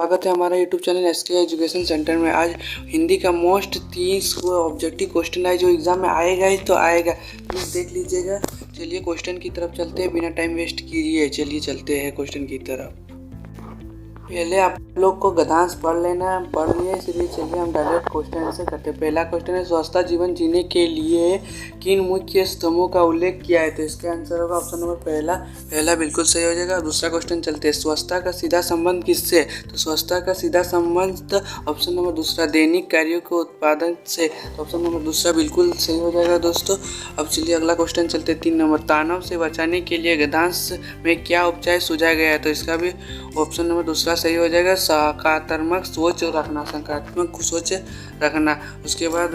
स्वागत है हमारा YouTube channel SK education centre में। आज हिंदी का मोस्ट 30 ऑब्जेक्टिव क्वेश्चन है जो एग्जाम में आएगा ही तो आएगा, प्लीज़ देख लीजिएगा। चलिए क्वेश्चन की तरफ चलते हैं, बिना टाइम वेस्ट कीजिए चलिए चलते हैं क्वेश्चन की तरफ। पहले आप लोग को गद्यांश पढ़ लेना है, पढ़ लिए, इसलिए चलिए हम डायरेक्ट क्वेश्चन से करते हैं। पहला क्वेश्चन है, स्वस्थ जीवन जीने के लिए किन मुख्य स्तंभों का उल्लेख किया है? तो इसका आंसर होगा ऑप्शन नंबर पहला बिल्कुल सही हो जाएगा। दूसरा क्वेश्चन चलते हैं, स्वच्छता का सीधा संबंध किससे? तो स्वच्छता का सीधा संबंध ऑप्शन नंबर दूसरा दैनिक कार्यों के उत्पादन से, तो ऑप्शन नंबर दूसरा बिल्कुल सही हो जाएगा दोस्तों। अब चलिए अगला क्वेश्चन चलते हैं 3 नंबर, तनाव से बचाने के लिए गद्यांश में क्या उपचार सुझाया गया है? तो इसका भी ऑप्शन नंबर दूसरा सही हो जाएगा, सकारात्मक सोच रखना, सकारात्मक सोच रखना। उसके बाद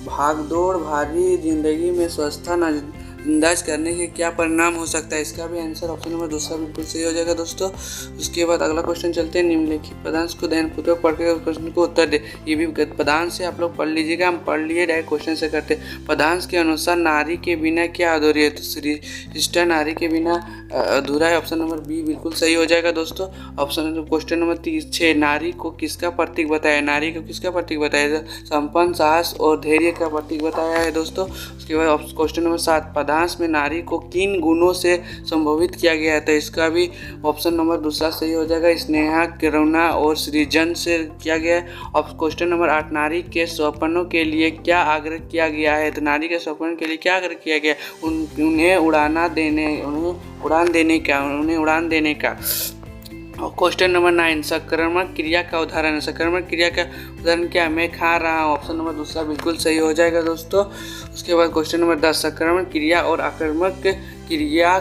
भाग दौड़ भारी जिंदगी में स्वच्छता नजरअंदाज करने के क्या परिणाम हो सकता है? इसका भी आंसर ऑप्शन नंबर दूसरा बिल्कुल सही हो जाएगा दोस्तों। उसके बाद अगला क्वेश्चन चलते हैं, निम्नलिखित पदांश को ध्यानपूर्वक पढ़ के प्रश्न को उत्तर दे। ये भी पदांश से आप लोग पढ़ लीजिएगा, हम पढ़ लिए डायरेक्ट क्वेश्चन से करते हैं। पदांश के अनुसार नारी के बिना क्या अधूरी है? तो सृष्टा नारी के बिना अधूरा है, ऑप्शन नंबर बी बिल्कुल सही हो जाएगा दोस्तों। ऑप्शन क्वेश्चन नंबर 6, नारी को किसका प्रतीक बताया? नारी को किसका प्रतीक बताया? संपन्न, साहस और धैर्य का प्रतीक बताया है दोस्तों। उसके बाद क्वेश्चन नंबर 7, पदांश में नारी को किन गुणों से संबोधित किया गया है? तो इसका भी ऑप्शन नंबर दूसरा सही हो जाएगा, स्नेहा, करुणा और सृजन से किया गया है। और क्वेश्चन नंबर 8, नारी के सपनों के लिए क्या आग्रह किया गया है? तो नारी के सपनों के लिए क्या आग्रह किया गया? उन्हें उड़ान देने का। क्वेश्चन नंबर 9, सकारात्मक क्रिया का उदाहरण है। सकारात्मक क्रिया का उदाहरण क्या? मैं खा रहा हूँ, ऑप्शन नंबर दूसरा बिल्कुल सही हो जाएगा दोस्तों। उसके बाद क्वेश्चन नंबर 10, सकारात्मक क्रिया और आक्रामक क्रिया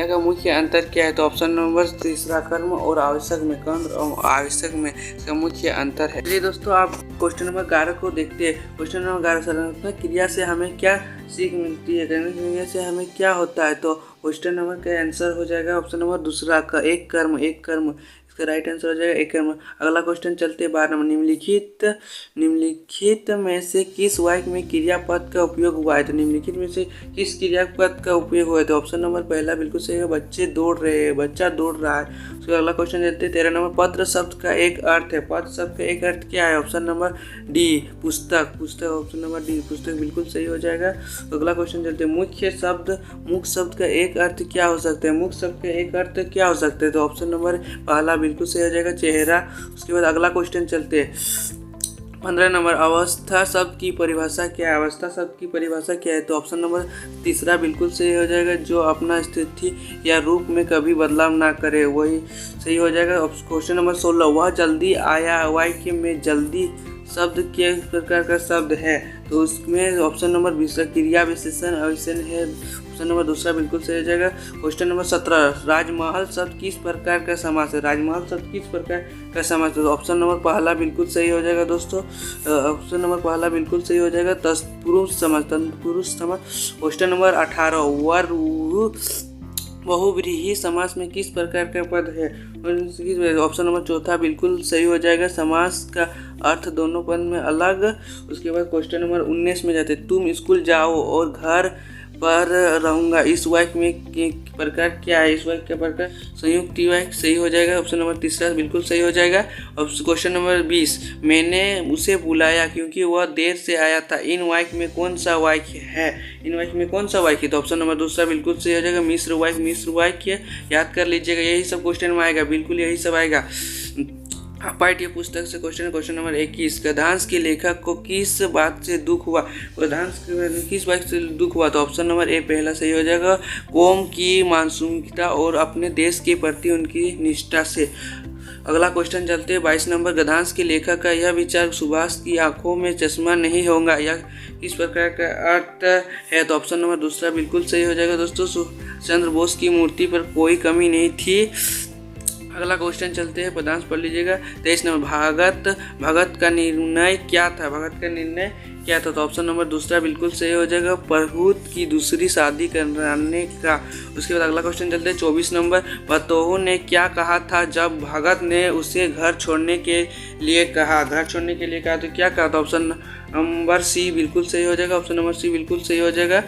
का मुख्य अंतर क्या है? तो ऑप्शन नंबर तीसरा, कर्म और आवश्यक में इसका मुख्य अंतर है। चलिए दोस्तों आप क्वेश्चन नंबर 11 को देखते हैं। क्वेश्चन नंबर 11, सकारात्मक क्रिया से हमें क्या सीख मिलती है? क्रिया से हमें क्या होता है? तो क्वेश्चन नंबर का आंसर हो जाएगा ऑप्शन नंबर दूसरा का, एक कर्म। इसका राइट आंसर हो जाएगा एक कर्म। अगला क्वेश्चन चलते हैं 12 नंबर, निम्नलिखित में से किस वाक्य में क्रियापद का उपयोग हुआ है? तो निम्नलिखित में से किस क्रियापद का उपयोग हुआ है? तो ऑप्शन नंबर पहला बिल्कुल सही है, बच्चा दौड़ रहा है। उसके अगला क्वेश्चन चलते हैं 13 नंबर, पत्र शब्द का एक अर्थ है। पत्र शब्द का एक अर्थ क्या है? ऑप्शन नंबर डी, पुस्तक। ऑप्शन नंबर डी, पुस्तक बिल्कुल सही हो जाएगा। अगला क्वेश्चन चलते हैं, मुख्य शब्द का एक अर्थ क्या हो सकता है? मुख्य शब्द का एक अर्थ क्या हो सकता है? तो ऑप्शन नंबर पहला बिल्कुल सही हो जाएगा, चेहरा। उसके बाद अगला क्वेश्चन चलते हैं 15 नंबर, अवस्था शब्द की परिभाषा क्या है? अवस्था शब्द की परिभाषा क्या है? तो ऑप्शन नंबर तीसरा बिल्कुल सही हो जाएगा, जो अपना स्थिति या रूप में कभी बदलाव ना करे, वही सही हो जाएगा। क्वेश्चन नंबर 16, वह जल्दी आया वाक्य में जल्दी शब्द किस प्रकार का शब्द है? तो उसमें ऑप्शन नंबर 20 क्रिया विशेषण अविशेषण है, ऑप्शन नंबर दूसरा बिल्कुल सही हो जाएगा। क्वेश्चन नंबर 17, राजमहल शब्द किस प्रकार का समास है? राजमहल शब्द किस प्रकार का समास है? तो ऑप्शन नंबर पहला बिल्कुल सही हो जाएगा दोस्तों। ऑप्शन नंबर पहला बिल्कुल सही हो जाएगा, तत्पुरुष समास। क्वेश्चन नंबर 18, बहुव्रीहि समास में किस प्रकार का पद है? ऑप्शन नंबर चौथा बिल्कुल सही हो जाएगा, समास का अर्थ दोनों पद में अलग। उसके बाद क्वेश्चन नंबर 19 में जाते, तुम स्कूल जाओ और घर पर रहूँगा, इस वाक्य में प्रकार क्या है? इस वाक्य का प्रकार संयुक्त वाक्य सही हो जाएगा, ऑप्शन नंबर तीसरा बिल्कुल सही हो जाएगा। और क्वेश्चन नंबर 20, मैंने उसे बुलाया क्योंकि वह देर से आया था, इन वाक्य में कौन सा वाक्य है? तो ऑप्शन नंबर दूसरा बिल्कुल सही हो जाएगा, मिश्र वाक्य। याद कर लीजिएगा, यही सब क्वेश्चन में आएगा, बिल्कुल यही सब आएगा। पाठ्य पुस्तक से क्वेश्चन नंबर 21, गद्यांश के लेखक को किस बात से दुख हुआ? किस बात से दुख हुआ? तो ऑप्शन नंबर ए पहला सही हो जाएगा, कौम की मासूमियत और अपने देश के प्रति उनकी निष्ठा से। अगला क्वेश्चन चलते हैं 22 नंबर, गद्यांश के लेखक का यह विचार सुभाष की आंखों में चश्मा नहीं होगा, यह किस प्रकार का अर्थ है? तो ऑप्शन नंबर दूसरा बिल्कुल सही हो जाएगा दोस्तों, चंद्र बोस की मूर्ति पर कोई कमी नहीं थी। अगला क्वेश्चन चलते हैं, पदांश पढ़ लीजिएगा 23 नंबर, भगत का निर्णय क्या था? तो ऑप्शन नंबर दूसरा बिल्कुल सही हो जाएगा, प्रभुत की दूसरी शादी कराने का। उसके बाद अगला क्वेश्चन चलते हैं 24 नंबर, पतोहू ने क्या कहा था जब भगत ने उसे घर छोड़ने के लिए कहा? तो क्या कहा था? ऑप्शन नंबर सी बिल्कुल सही हो जाएगा, ऑप्शन नंबर सी बिल्कुल सही हो जाएगा।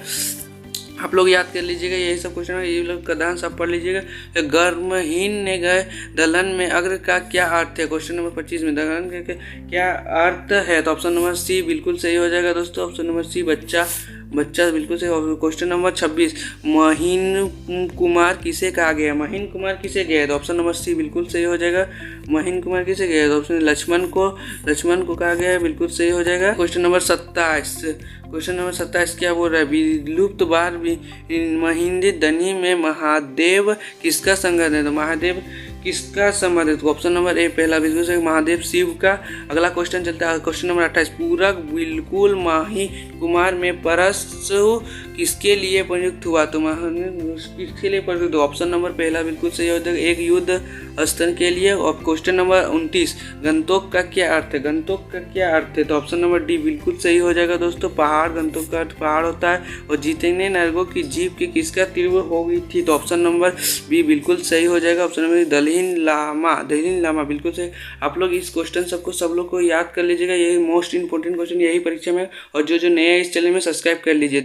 आप लोग याद कर लीजिएगा, यही सब क्वेश्चन है, ये लोग का ध्यान सब पढ़ लीजिएगा। गर्महीन ने गए दलहन में अग्र का क्या अर्थ है? क्वेश्चन नंबर 25 में दलहन का क्या अर्थ है? तो ऑप्शन नंबर सी बिल्कुल सही हो जाएगा दोस्तों। ऑप्शन नंबर सी बच्चा बिल्कुल सही। क्वेश्चन नंबर 26 महीन कुमार किसे कहा गया? महीन कुमार किसे गया है? तो ऑप्शन नंबर सी बिल्कुल सही हो जाएगा। महीन कुमार किसे गया है? तो ऑप्शन लक्ष्मण को कहा गया है, बिल्कुल सही हो जाएगा। क्वेश्चन नंबर 27 क्या बोल रहा है? विलुप्त बार महिंद्र धनी में महादेव किसका संगत है? तो महादेव किसका संबंध है? तो ऑप्शन नंबर ए पहला बिल्कुल सही, महादेव शिव का। अगला क्वेश्चन चलता है क्वेश्चन नंबर 28 पूरक बिल्कुल माही कुमार में परशु किसके लिए प्रयुक्त हुआ? तो किसके लिए प्रयुक्त? ऑप्शन नंबर पहला बिल्कुल सही हो जाएगा, एक युद्ध स्थल के लिए। और क्वेश्चन नंबर 29 गंतोक का क्या अर्थ है? गंतोक का क्या अर्थ है? तो ऑप्शन नंबर डी बिल्कुल सही हो जाएगा दोस्तों, पहाड़। गंतोक का अर्थ पहाड़ होता है। और जीतने नरगों की जीभ की किसका तीव्र हो गई थी? तो ऑप्शन नंबर बी बिल्कुल सही हो जाएगा। ऑप्शन नंबर दलहीन लामा बिल्कुल सही। आप लोग इस क्वेश्चन सब लोग को याद कर लीजिएगा, यही मोस्ट इंपॉर्टेंट क्वेश्चन यही परीक्षा में। और जो नए इस चैनल में सब्सक्राइब कर लीजिए।